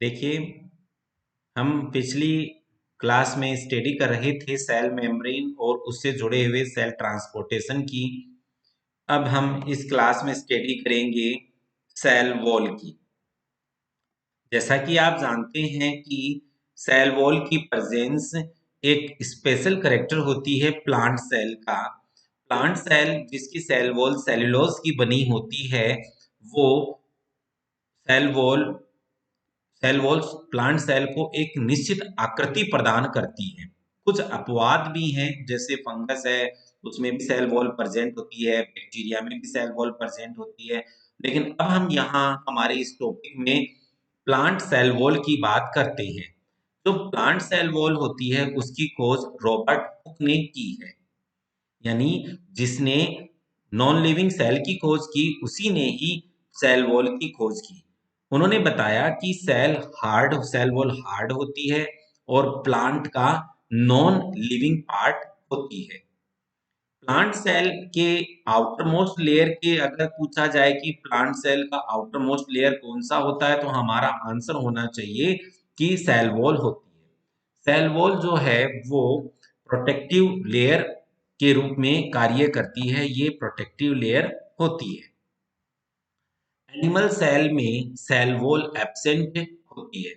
देखिए, हम पिछली क्लास में स्टडी कर रहे थे सेल मेम्ब्रेन और उससे जुड़े हुए सेल ट्रांसपोर्टेशन की। अब हम इस क्लास में स्टडी करेंगे सेल वॉल की। जैसा कि आप जानते हैं कि सेल वॉल की प्रेजेंस एक स्पेशल करेक्टर होती है प्लांट सेल का। प्लांट सेल जिसकी सेल वॉल सेलुलोज की बनी होती है, वो सेल वॉल प्लांट सेल को एक निश्चित आकृति प्रदान करती है। कुछ अपवाद भी हैं, जैसे फंगस है, उसमें भी सेल वॉल प्रेजेंट होती है, बैक्टीरिया में भी सेल वॉल प्रेजेंट होती है। लेकिन अब हम यहाँ हमारे इस टॉपिक में प्लांट सेल वॉल की बात करते हैं। जो प्लांट सेल वॉल होती है उसकी खोज रॉबर्ट हुक ने की है। यानी जिसने नॉन लिविंग सेल की खोज की, उसी ने ही सेल वॉल की खोज की। उन्होंने बताया कि सेल वॉल हार्ड होती है और प्लांट का नॉन लिविंग पार्ट होती है। प्लांट सेल के आउटर मोस्ट लेयर के अगर पूछा जाए कि प्लांट सेल का आउटर मोस्ट लेयर कौन सा होता है, तो हमारा आंसर होना चाहिए कि सेल वॉल होती है। सेल वॉल जो है वो प्रोटेक्टिव लेयर के रूप में कार्य करती है, ये प्रोटेक्टिव लेयर होती है। एनिमल सेल में सेल वॉल एब्सेंट होती है।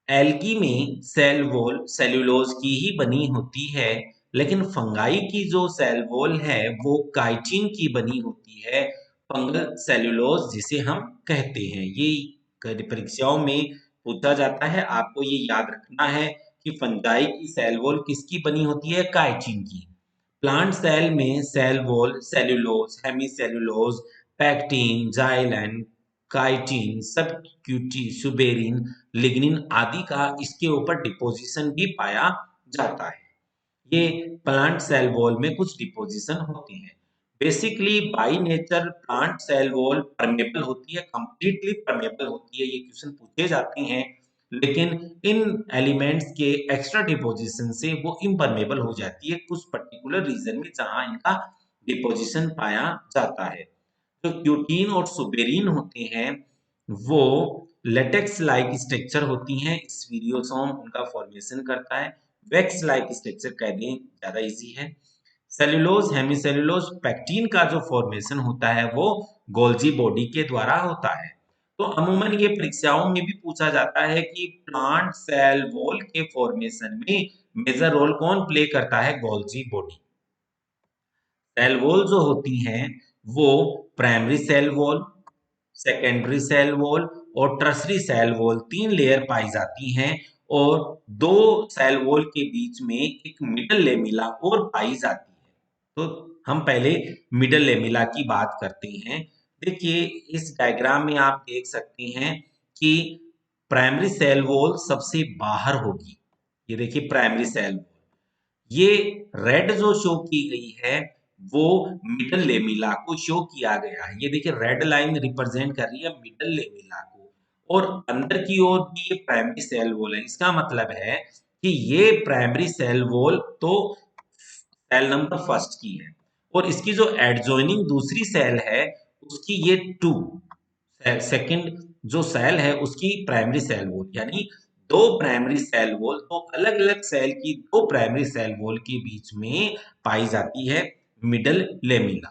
एल्गी में सेल वॉल सेल्यूलोज की ही बनी होती है, लेकिन फंगाई की जो सेल वॉल है वो काइटिन की बनी होती है, फंगल सेल्यूलोज जिसे हम कहते हैं। ये परीक्षाओं में पूछा जाता है, आपको ये याद रखना है कि फंगाई की सेल वॉल किसकी बनी होती है, काइटिन की। प्लांट सेल में cell wall cellulose, hemicellulose, pectin, xylan, chitin, सबक्यूटी, सुबेरिन, लिग्निन आदि का इसके ऊपर डिपोजिशन भी पाया जाता है। ये प्लांट सेल वॉल में कुछ डिपोजिशन होती है। Basically by nature plant cell wall permeable होती है, कंप्लीटली परमेबल होती है। ये क्वेश्चन पूछे जाते हैं, लेकिन इन एलिमेंट्स के एक्स्ट्रा डिपोजिशन से वो इम्परमेबल हो जाती है कुछ पर्टिकुलर रीजन में जहां इनका डिपोजिशन पाया जाता है। जो क्यूटीन और सुबेरिन होते हैं वो लेटेक्स लाइक स्ट्रक्चर होती हैं, स्पीरियोसोम उनका फॉर्मेशन करता है। वैक्स लाइक स्ट्रक्चर कह दें ज्यादा इजी है। सेल्यूलोज हेमीसेल्यूलोज पैक्टिन का जो फॉर्मेशन होता है वो गोल्जी बॉडी के द्वारा होता है। तो अमूमन ये परीक्षाओं में भी पूछा जाता है कि प्लांट सेल वॉल के फॉर्मेशन में मेजर रोल कौन प्ले करता है, गोल्जी बॉडी। सेल वॉल जो होती हैं वो primary cell wall, secondary cell wall और टर्सरी सेल वॉल तीन लेयर पाई जाती हैं, और दो सेल वॉल के बीच में एक मिडल लेमिला और पाई जाती है। तो हम पहले मिडल लेमिला की बात करते हैं। देखिए, इस डायग्राम में आप देख सकते हैं कि प्राइमरी सेल वॉल सबसे बाहर होगी। ये देखिए प्राइमरी सेल वॉल, ये रेड जो शो की गई है वो मिडल लेमिला को शो किया गया है। ये देखिए रेड लाइन रिप्रेजेंट कर रही है मिडल लेमिला को, और अंदर की ओर भी ये प्राइमरी सेल वॉल है। इसका मतलब है कि ये प्राइमरी सेल वॉल तो सेल नंबर फर्स्ट की है, और इसकी जो एडजॉइनिंग दूसरी सेल है उसकी ये टू सेकंड जो सेल है उसकी प्राइमरी सेल वॉल, यानी दो प्राइमरी सेल वॉल, तो अलग अलग सेल की दो प्राइमरी सेल वॉल के बीच में पाई जाती है मिडल लेमिला।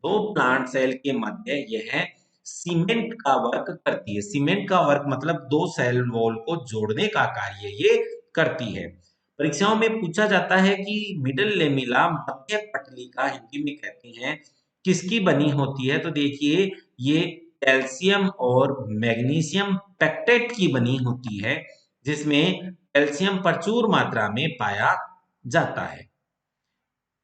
दो प्लांट सेल के मध्य यह सीमेंट का वर्क करती है। सीमेंट का वर्क मतलब दो सेल वॉल को जोड़ने का कार्य ये करती है। परीक्षाओं में पूछा जाता है कि मिडल लेमिला मध्य पटली का हिंदी में कहते हैं किसकी बनी होती है, तो देखिए ये कैल्शियम और मैग्नीशियम पेक्टेट की बनी होती है, जिसमें कैल्शियम प्रचुर मात्रा में पाया जाता है।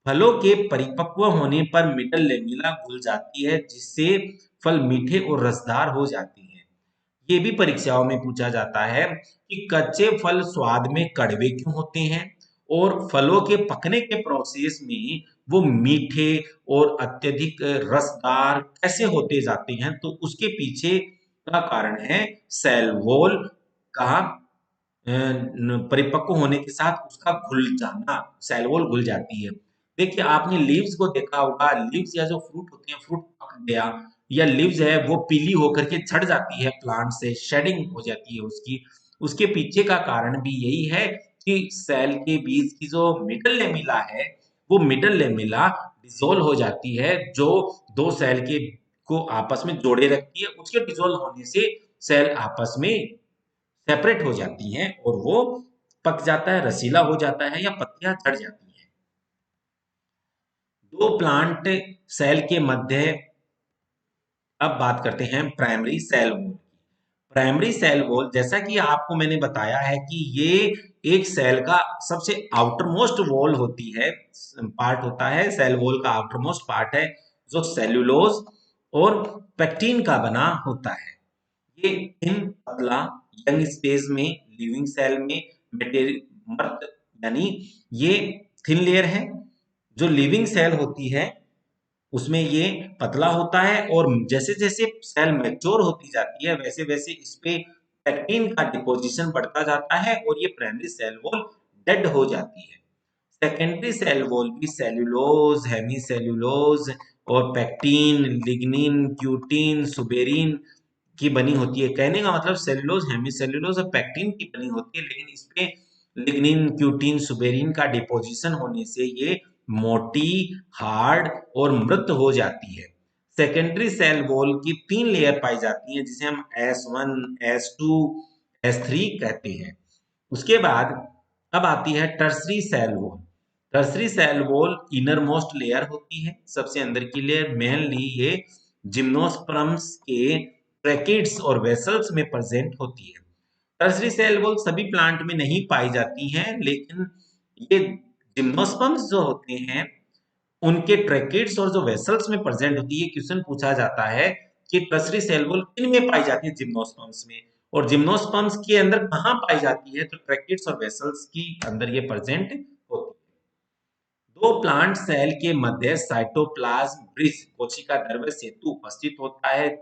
फलों के परिपक्व होने पर मिडल लेमिला घुल जाती है, जिससे फल मीठे और रसदार हो जाते हैं। ये भी परीक्षाओं में पूछा जाता है कि कच्चे फल स्वाद में कड़वे क्यों होते हैं, और फलों के पकने के प्रोसेस में वो मीठे और अत्यधिक रसदार कैसे होते जाते हैं, तो उसके पीछे का कारण है सेल वॉल का परिपक्व होने के साथ उसका घुल जाना, सेल वॉल घुल जाती है। देखिए आपने लीव्स को देखा होगा, लीव्स या जो फ्रूट होते हैं, फ्रूट पक गया या लीव्स है वो पीली होकर के झड़ जाती है, प्लांट से शेडिंग हो जाती है उसकी, उसके पीछे का कारण भी यही है कि सेल के बीच की जो मिडल लेमिला है वो मिडल लेमिला डिसॉल्व हो जाती है, जो दो सेल के को आपस में जोड़े रखती है। उसके डिसॉल्व होने से सेल आपस में सेपरेट हो जाती हैं और वो पक जाता है, रसीला हो जाता है या पत्तियां झड़ जाती हैं। दो प्लांट सेल के मध्य, अब बात करते हैं primary cell wall. Primary cell wall, जैसा कि आपको मैंने बताया है कि ये एक सेल का सबसे आउटरमोस्ट वॉल होती है, पार्ट होता है, सेल वॉल का आउटरमोस्ट पार्ट है जो सेल्यूलोज और पेक्टिन का बना होता है। ये इन पतला यंग स्पेस में लिविंग सेल में मर्द यानी ये थिन लेयर है। जो लिविंग सेल होती है उसमें ये पतला होता है और जैसे जैसे सेल मैच्योर होती जाती है वैसे वैसे इस पे पेक्टिन का डिपोजिशन बढ़ता जाता है और ये प्राइमरी सेल वॉल डेड हो जाती है। सेकेंडरी सेल वॉल भी सेल्यूलोज, हेमीसेल्यूलोज और पेक्टिन, लिग्निन, क्यूटिन, सुबेरिन की बनी होती है। कहने का मतलब सेल्यूलोज, हेमीसेल्यूलोज और पेक्टिन की बनी होती है, लेकिन इसमें लिग्निन, क्यूटिन, सुबेरिन का डिपोजिशन होने से ये मोटी, हार्ड और मृत हो जाती है। सेकेंडरी सेल वॉल की 3 लेयर पाई जाती हैं जिसे हम S1, S2, S3 कहते हैं। उसके बाद अब आती है tertiary cell wall. Tertiary cell wall inner most layer होती है, सबसे अंदर की लेयर, मेनली ये जिम्नोस्पर्म्स के ट्रैकिड्स और वेसल्स में प्रेजेंट होती है। टर्सरी सेल वॉल सभी प्लांट में नहीं पाई जाती हैं, लेकिन ये जिम्नोस्पर्म्स जो होते हैं उनके ट्रैकिड्स और जो वेसल्स में प्रेजेंट होती है। क्वेश्चन पूछा जाता है कि टर्सरी सेल वॉल किन में पाई जाती है, जिम्नोस्पर्म्स में, और जिम्नोस्पर्म्स के अंदर कहां पाई जाती है, तो ट्रैकिड्स और वेसल्स की अंदर ये प्रेजेंट होती है। दो प्लांट सेल के मध्य साइटोप्लाज्म ब्रिज, कोशिका द्रव्य सेतु उपस्थित होता है,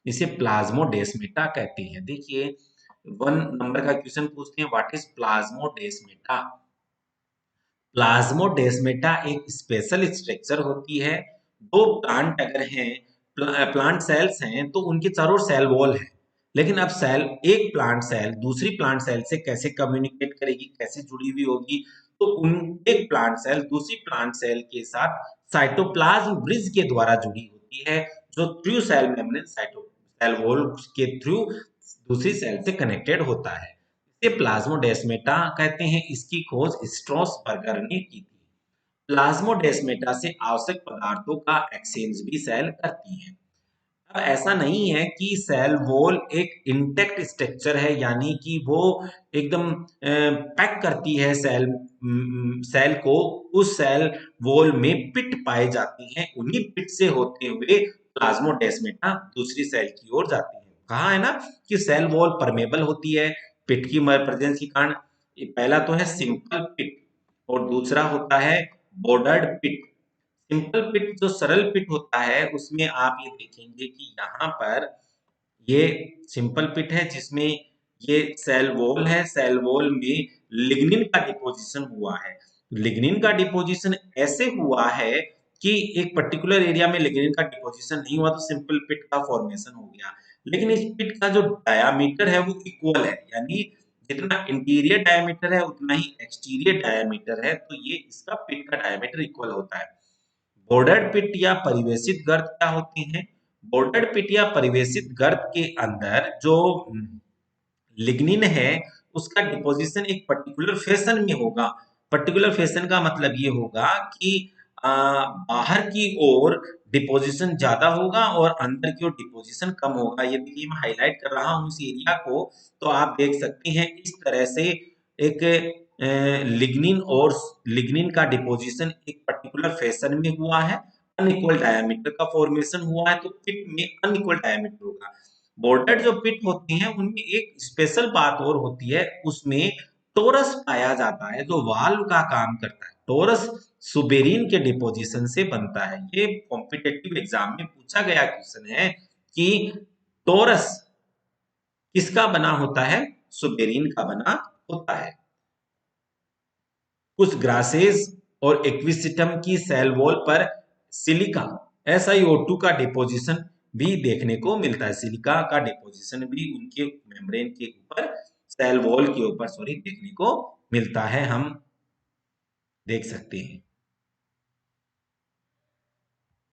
इसे प्लाज्मोडेस्मेटा कहते हैं। देखिए 1 नंबर का क्वेश्चन पूछते हैं, व्हाट इज प्लाज्मोडेस्मेटा। प्लाज्मोडेस्मेटा एक स्पेशल स्ट्रक्चर होती है। दो प्लांट अगर हैं, प्लांट सेल्स हैं तो उनके चारों सेल वॉल है, लेकिन अब सेल, एक प्लांट सेल दूसरी प्लांट सेल से कैसे कम्युनिकेट करेगी, कैसे जुड़ी हुई होगी, तो उन एक प्लांट सेल दूसरी प्लांट सेल के साथ साइटोप्लाज्म ब्रिज के द्वारा जुड़ी होती है, जो through cell membrane cell wall के थ्रू दूसरी सेल से कनेक्टेड होता है। इसे प्लाज्मोडेस्मेटा कहते हैं। इसकी खोज स्ट्रॉसबर्गर ने की थी। प्लाज्मोडेस्मेटा से आवश्यक पदार्थों का एक्सचेंज भी सेल करती हैं। अब ऐसा नहीं है कि सेल वॉल एक इंटेक्ट स्ट्रक्चर है, यानी कि वो एकदम पैक करती है सेल को। उस सेल वॉल में पिट पाए जाती हैं, उन्हीं पिट से होते हुए प्लाज्मोडेस्मेटा दूसरी सेल की ओर जाती है। कहा है ना कि सेल वॉल परमेबल होती है पिट की प्रेजेंस के कारण। पहला तो है सिंपल पिट और दूसरा होता है बॉर्डर्ड पिट। सिंपल पिट जो सरल पिट होता है उसमें आप ये देखेंगे कि यहाँ पर ये सिंपल पिट है जिसमें ये सेल वॉल है, सेल वॉल में लिग्निन का डिपोजिशन हुआ है। लिग्निन का डिपोजिशन ऐसे हुआ है कि एक पर्टिकुलर एरिया में लिग्निन का डिपोजिशन नहीं हुआ तो सिंपल पिट का फॉर्मेशन हो गया, लेकिन इस पिट का जो डायामीटर है वो इक्वल है, यानी जितना इंटीरियर डायमीटर है उतना ही एक्सटीरियर डायमीटर है, तो ये इसका पिट का डायमीटर इक्वल होता है। बॉर्डर्ड पिट या परिवेशित गर्त क्या होते हैं। बॉर्डर्ड पिट या परिवेशित गर्त के अंदर जो लिग्निन है उसका डिपोजिशन एक पर्टिकुलर फैशन में होगा। पर्टिकुलर फैशन का मतलब ये होगा कि बाहर की ओर डिपोजिशन ज्यादा होगा और अंदर की ओर डिपोजिशन कम होगा। ये देखिए मैं हाईलाइट कर रहा हूं इस एरिया को, तो आप देख सकते हैं इस तरह से एक लिग्निन और लिग्निन का डिपोजिशन एक पर्टिकुलर फैशन में हुआ है, अनइक्वल डायमीटर का फॉर्मेशन हुआ है, तो पिट में अनइक्वल डायमीटर होगा। बॉर्डर जो पिट होती हैं उनमें एक स्पेशल बात और होती है, उसमें टोरस पाया जाता है जो वाल्व का काम करता है। टोरस सुबेरिन के डिपोजिशन से बनता है। ये कॉम्पिटिटिव एग्जाम में पूछा गया क्वेश्चन है कि टोरस किसका बना होता है, सुबेरिन का बना होता है। कुछ ग्रासेस और एक्विसिटम की सेल वॉल पर सिलिका SiO2 का डिपोजिशन भी देखने को मिलता है। सिलिका का डिपोजिशन भी उनके मेम्ब्रेन के ऊपर, सेल वॉल के ऊपर सॉरी देखने को मिलता है, हम देख सकते हैं।